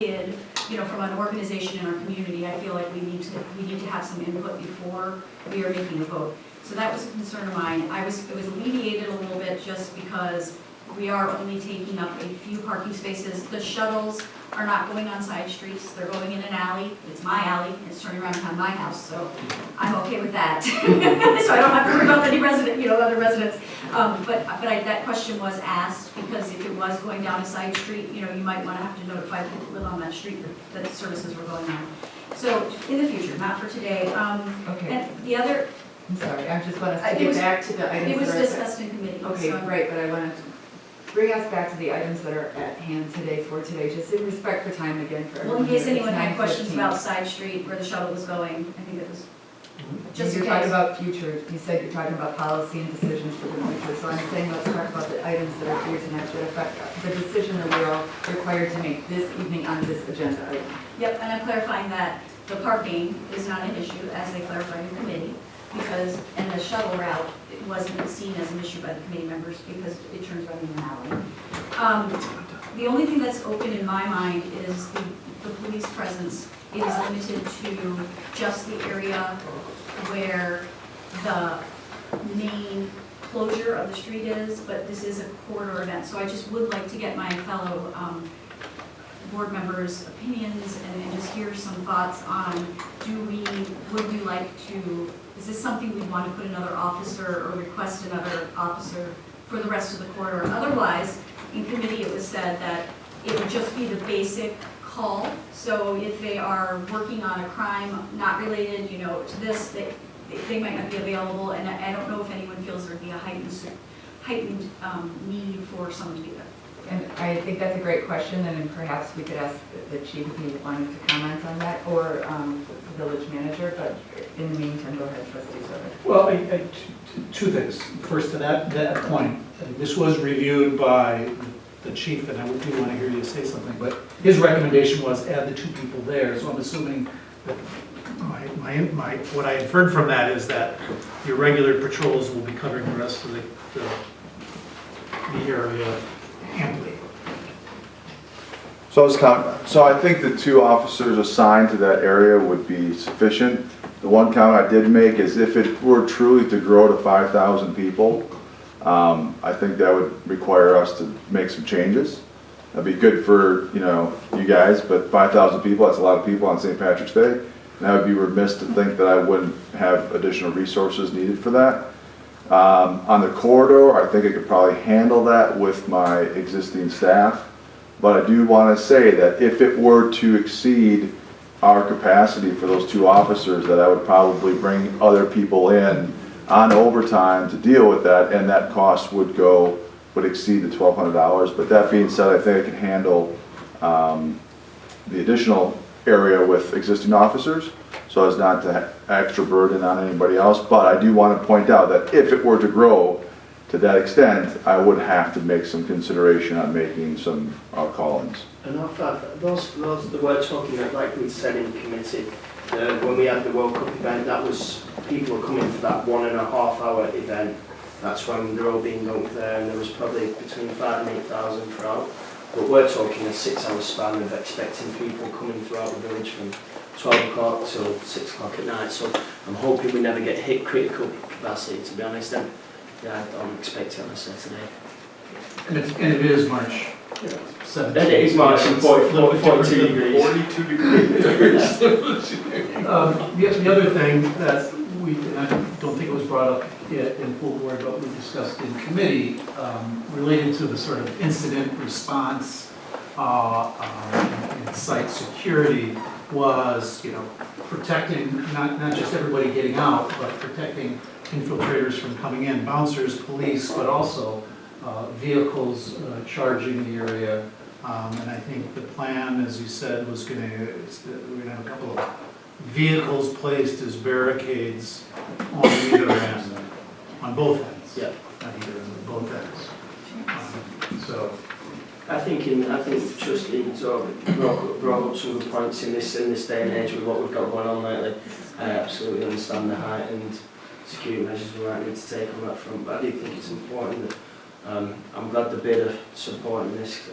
From an organization in our community, I feel like we need to have some input before we are making a vote. So that was a concern of mine. It was alleviated a little bit just because we are only taking up a few parking spaces. The shuttles are not going on side streets. They're going in an alley. It's my alley. It's turning around behind my house, so I'm okay with that. So I don't have to worry about any other residents. That question was asked because if it was going down a side street, you might want to have to notify people who live on that street that the services were going on. So in the future, not for today. Okay. And the other. I'm sorry, I just want us to get back to the items. It was discussed in committee. Okay, so. right, but I want to bring us back to the items that are at hand today, just in respect for time again for everyone. Well, in case here. anyone It's had questions 9:15. about side street where the shuttle was going, I think it was just in You're case. talking about future, you said you're talking about policy and decisions for the future, so I'm saying let's talk about the items that are here tonight that affect the decision that we're all required to make this evening on this agenda item. Yep, and I'm clarifying that the parking is not an issue, as they clarified in committee, and the shuttle route wasn't seen as an issue by the committee members because it turns around in an alley. The only thing that's open in my mind is the police presence. It is limited to just the area where the main closure of the street is, but this is a corridor event. So I just would like to get my fellow board members' opinions and just hear some thoughts on, would we like to, is this something we'd want to put another officer or request another officer for the rest of the corridor? Otherwise, in committee it was said that it would just be the basic call. So if they are working on a crime not related, to this, they might not be available, and I don't know if anyone feels there'd be a heightened need for someone to be there. And I think that's a great question, and perhaps we could ask the chief if he wanted to comment on that, or the village manager, but in the meantime, go ahead, trustee Silver. Well, two things. First, to that point, this was reviewed by the chief, and I do want to hear you say something, but his recommendation was add the two people there, so I'm assuming that what I inferred from that is that your regular patrols will be covering the rest of the area amply. So I think the two officers assigned to that area would be sufficient. The one comment I did make is if it were truly to grow to 5,000 people, I think that would require us to make some changes. That'd be good for you guys, but 5,000 people, that's a lot of people on St. Patrick's Day. And I would be remiss to think that I wouldn't have additional resources needed for that. On the corridor, I think I could probably handle that with my existing staff. But I do want to say that if it were to exceed our capacity for those two officers, that I would probably bring other people in on overtime to deal with that, and that cost would exceed the $1,200. But that being said, I think I can handle the additional area with existing officers, so as not to have extra burden on anybody else. But I do want to point out that if it were to grow to that extent, I would have to make some consideration on making some call-ins. And those that were talking, like we said in committee, when we had the World Cup event, that was, people were coming for that 1.5 hour event. That's when they're all being dunked there, and there was probably between 5,000 and 8,000 throughout. But we're talking a 6-hour span of expecting people coming throughout the village from 12 o'clock till 6 o'clock at night. So I'm hoping we never get hit critical capacity, to be honest. And yeah, I don't expect it on a Saturday. And it is March 17th. It is March and 42 degrees. 42 degrees. The other thing that I don't think it was brought up yet in full board, but we discussed in committee, related to the sort of incident response and site security, was protecting not just everybody getting out, but protecting infiltrators from coming in, bouncers, police, but also vehicles charging the area. And I think the plan, as you said, was we're going to have a couple of vehicles placed as barricades on either end, on both ends. Yeah. Not either end, but both ends. So I think Trustee brought up some good points in this day and age with what we've got going on lately. I absolutely understand the heightened security measures we might need to take on that front, but I do think it's important that I'm glad the bid are supporting this.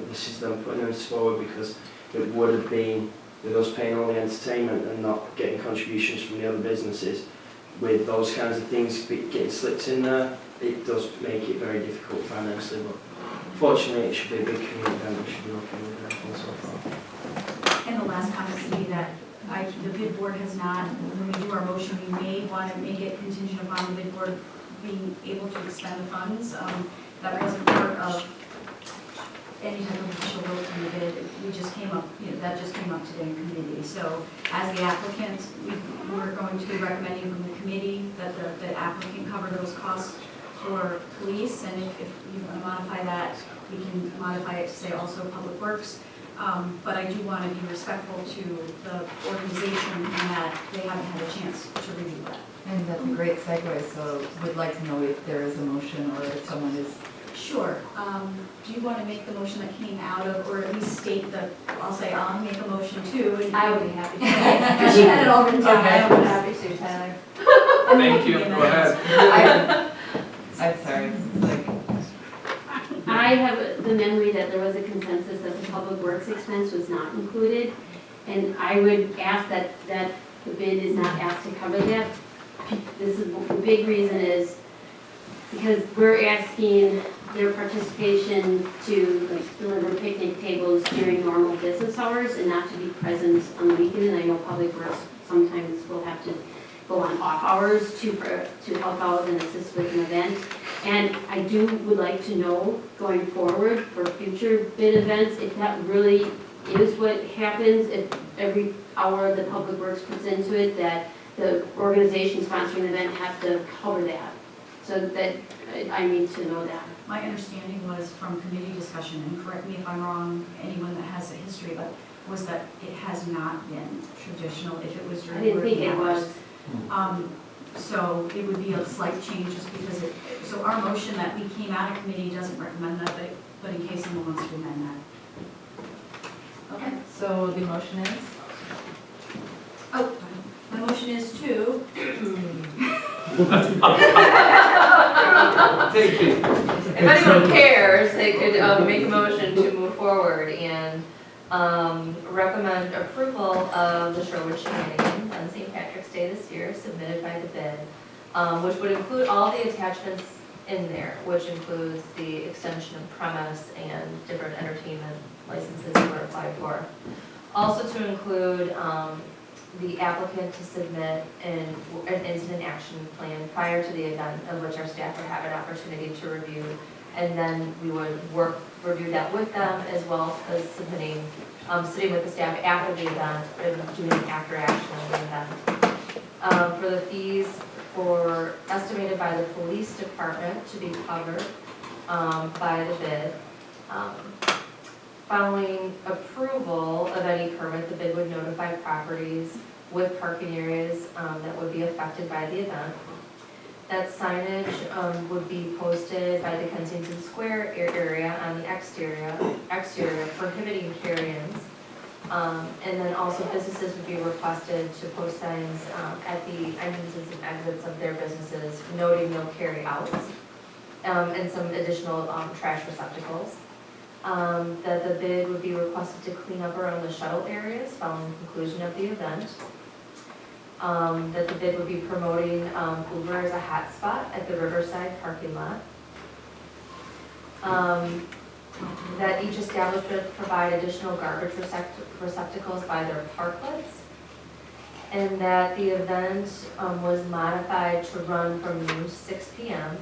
This is them putting this forward, because that would have been with us paying all the entertainment and not getting contributions from the other businesses. With those kinds of things getting slipped in there, it does make it very difficult financially, but fortunately it should be a big community event, we should be looking with everything so far. And the last comment would be that the bid board has not, when we do our motion, we may want to make it contingent upon the bid board being able to expend the funds. That wasn't part of any type of official vote in the bid. We just came up, that just came up today in committee. So as the applicant, we're going to be recommending from the committee that the applicant cover those costs for police. And if you want to modify that, we can modify it to say also public works. But I do want to be respectful to the organization in that they haven't had a chance to review that. And that's a great segue, so we'd like to know if there is a motion or if someone is, Sure. Do you want to make the motion that came out of, or at least state that, I'll say I'll make a motion too. And I would be happy to. Because she had it all written down. Okay. I would have Happy to, Tyler. Thank you, go ahead. I'm sorry, it's like, I have the memory that there was a consensus that the public works expense was not included, and I would ask that the bid is not asked to cover that. This is, the big reason is because we're asking their participation to like deliver picnic tables during normal business hours and not to be present on the weekend. And I know public works sometimes will have to go on off hours to help out and assist with an event. And I would like to know going forward for future bid events, if that really is what happens, if every hour the public works puts into it, that the organization sponsoring the event has to cover that. So that, I need to know that. My understanding was from committee discussion, and correct me if I'm wrong, anyone that has a history, but was that it has not been traditional if it was I during didn't think working it hours. was. So it would be a slight change just because so our motion that we came out of committee doesn't recommend that, but in case someone wants to amend that. okay, so the motion is? Oh, my motion is to, Thank you. If anyone cares, they could make a motion to move forward and recommend approval of the Shorewood shenanigans on St. Patrick's Day this year, submitted by the bid, which would include all the attachments in there, which includes the extension of premise and different entertainment licenses that were applied for. Also to include the applicant to submit an incident action plan prior to the event, of which our staff would have an opportunity to review. And then we would review that with them, as well as sitting with the staff after the event and doing an after action on the event. For the fees estimated by the police department to be covered by the bid. Following approval of any permit, the bid would notify properties with parking areas that would be affected by the event. That signage would be posted by the Kensington Square area on the exterior prohibiting carry-ins. And then also businesses would be requested to post signs at the entrances and exits of their businesses noting no carry-outs and some additional trash receptacles. That the bid would be requested to clean up around the shuttle areas following the conclusion of the event. That the bid would be promoting Uber as a hot spot at the Riverside parking lot. That each establishment provide additional garbage receptacles by their parklets. And that the event was modified to run from noon to 6 p.m.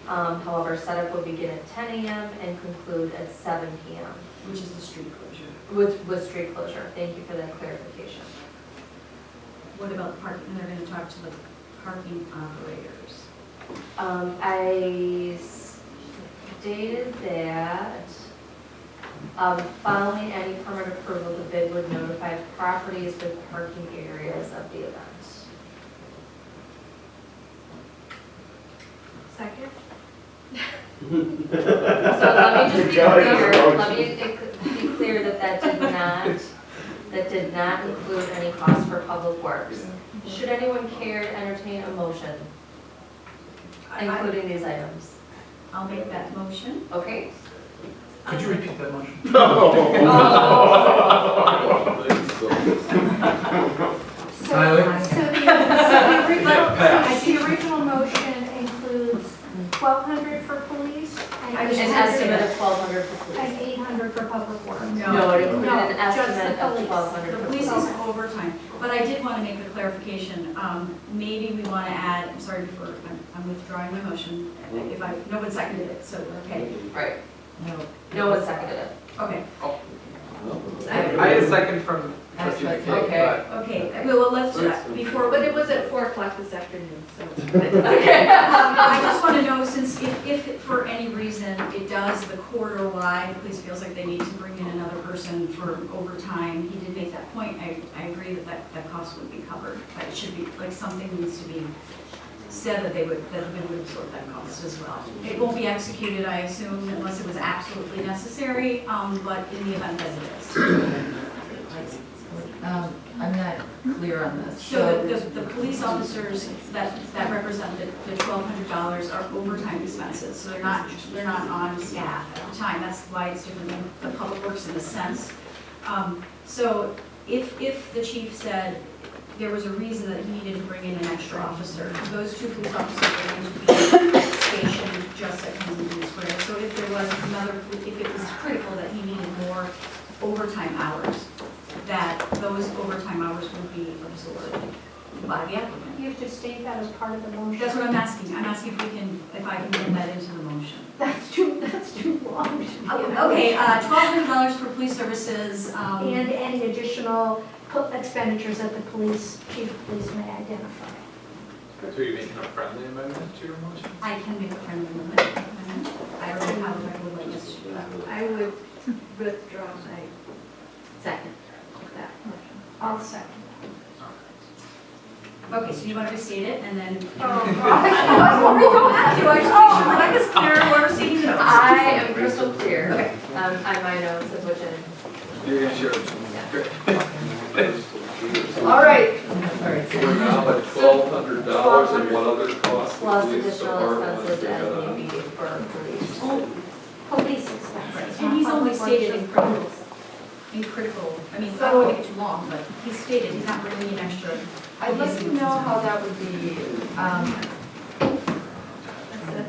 However, setup would begin at 10 a.m. and conclude at 7 p.m. which is the street closure. With street closure. Thank you for that clarification. What about the parking? They're going to talk to the parking operators. I stated that following any permit approval, the bid would notify properties with parking areas of the event. Second? So let me just be clear that did not include any cost for public works. Should anyone care to entertain a motion, including these items? I'll make that motion. Okay. Could you repeat that motion? The original motion includes 1,200 for police I An was just estimate of 1,200 for police. and 800 for public works. No, it included No, an just the estimate of police. 1,200 The for police police. is overtime, but I did want to make a clarification. Maybe we want to add, I'm sorry for, I'm withdrawing my motion. If no one seconded it, so we're okay. Right, No. no one seconded it. Okay, I had a second from That's trustee right. McKay, Okay. but okay, well, let's, before, But it was at 4 o'clock this afternoon, so. I just want to know, since if for any reason it does, the corridor-wide, the police feels like they need to bring in another person for overtime, he did make that point, I agree that cost would be covered, but it should be, like, something needs to be said that the bid would absorb that cost as well. It won't be executed, I assume, unless it was absolutely necessary, but in the event that it is. I'm not clear on this. So the police officers that represent the $1,200 are overtime expenses, so they're not on staff at the time. That's why it's different than the public works in a sense. So if the chief said there was a reason that he needed to bring in an extra officer, those 2 police officers are going to be stationed just at Kensington Square. So if there was if it was critical that he needed more overtime hours, that those overtime hours would be absorbed by the applicant. You have to state that as part of the motion. That's what I'm asking. I'm asking if I can get that into the motion. That's too long. Okay, $1,200 for police services. And any additional expenditures that the chief of police may identify. so you're making a friendly amendment to your motion? I can make a friendly amendment. I don't know how I would like us to do that. I would withdraw my Second. that motion. I'll second. Okay, so you want to restate it and then. Oh, We don't have to. I just make sure Rebecca's clear while we're receiving notes. I am crystal clear Okay. on my notes of which I. You're gonna share it. Great. All right. Sorry. So we're now at $1,200 and what other costs? Plus the police additional department expenses as is may be for police. Police expenses. And he's not only public stated works, in just critical, I mean, I don't want to get too long, but he stated he's not bringing in extra. I'd like to know how that would be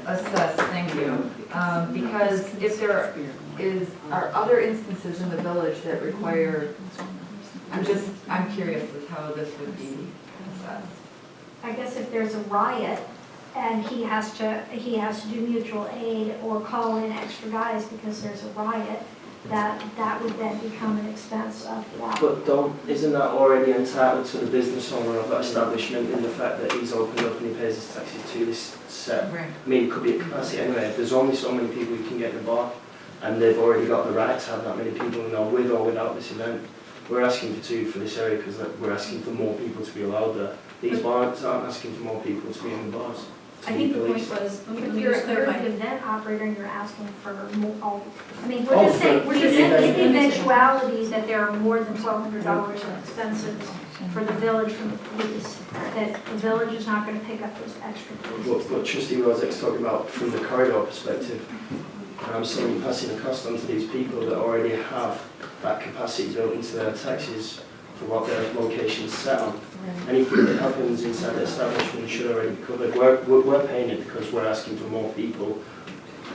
assessed, thank you. Because if there are other instances in the village that require, I'm curious as how this would be assessed. I guess if there's a riot and he has to do mutual aid or call in extra guys because there's a riot, that would then become an expense of the applicant. But isn't that already entitled to the business owner of that establishment in the fact that he's opened up and he pays his taxes to this set? Right. I mean, it could be a capacity anyway. There's only so many people you can get in the bar, and they've already got the right to have that many people, with or without this event. We're asking for 2 for this area because we're asking for more people to be allowed there. These bars aren't asking for more people to be in the bars. I think the point was, let If me you're just an clarify. event operator and you're asking for more, I mean, Oh, we're just saying, for we're just the saying event. in the eventuality that there are more than $1,200 in expenses for the village from the police, that the village is not gonna pick up those extra police. What Trustee Rozek's talking about from the corridor perspective, I'm saying passing the cost on to these people that already have that capacity built into their taxes for what their location's set on. Anything that happens inside the establishment should already be covered. We're paying it because we're asking for more people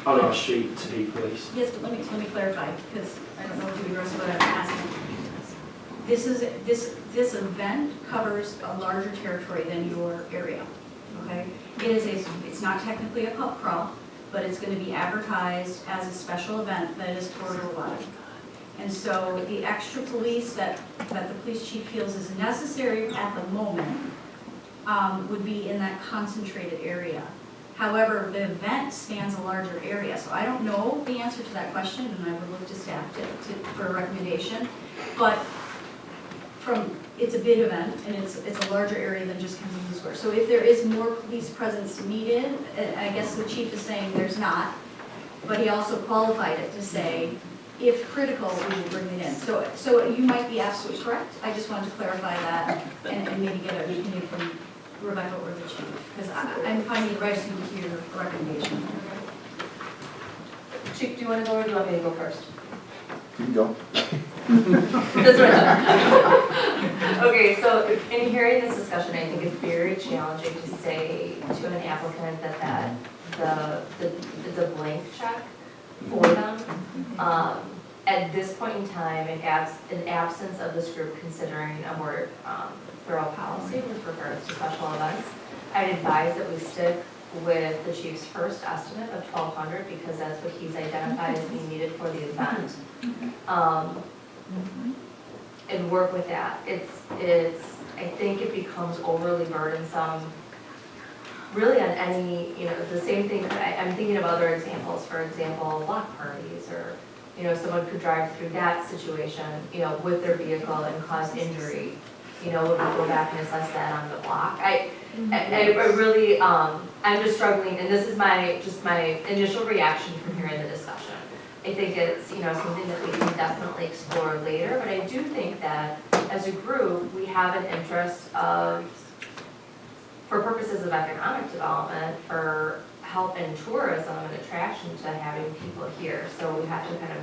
on our street to be policed. Yes, but let me clarify, because I don't know what to address what I'm asking. This event covers a larger territory than your area, okay? It's not technically a pub crawl, but it's going to be advertised as a special event that is corridor-wide. And so the extra police that the police chief feels is necessary at the moment would be in that concentrated area. However, the event spans a larger area, so I don't know the answer to that question, and I would look to staff for a recommendation. But it's a big event, and it's a larger area than just Kensington Square. So if there is more police presence needed, I guess the chief is saying there's not, but he also qualified it to say, if critical, we will bring it in. So you might be absolutely correct. I just wanted to clarify that and maybe get an opinion from Rebecca or the chief, because I'm finding it right to hear a recommendation. Chief, do you want to go or do you want me to go first? You can go. That's what I thought. Okay, so in hearing this discussion, I think it's very challenging to say to an applicant that it's a blank check for them. At this point in time, in absence of this group considering a more thorough policy with regards to special events, I'd advise that we stick with the chief's first estimate of 1,200 because that's what he's identified as being needed for the event. And work with that. I think it becomes overly burdensome really on any, the same thing, I'm thinking of other examples, for example, block parties or, someone could drive through that situation, with their vehicle and cause injury. Would we go back and assess that on the block? I really, I'm just struggling, and this is my initial reaction from hearing the discussion. I think it's, something that we can definitely explore later, but I do think that as a group, we have an interest of, for purposes of economic development, for help in tourism and attraction to having people here. So we have to kind of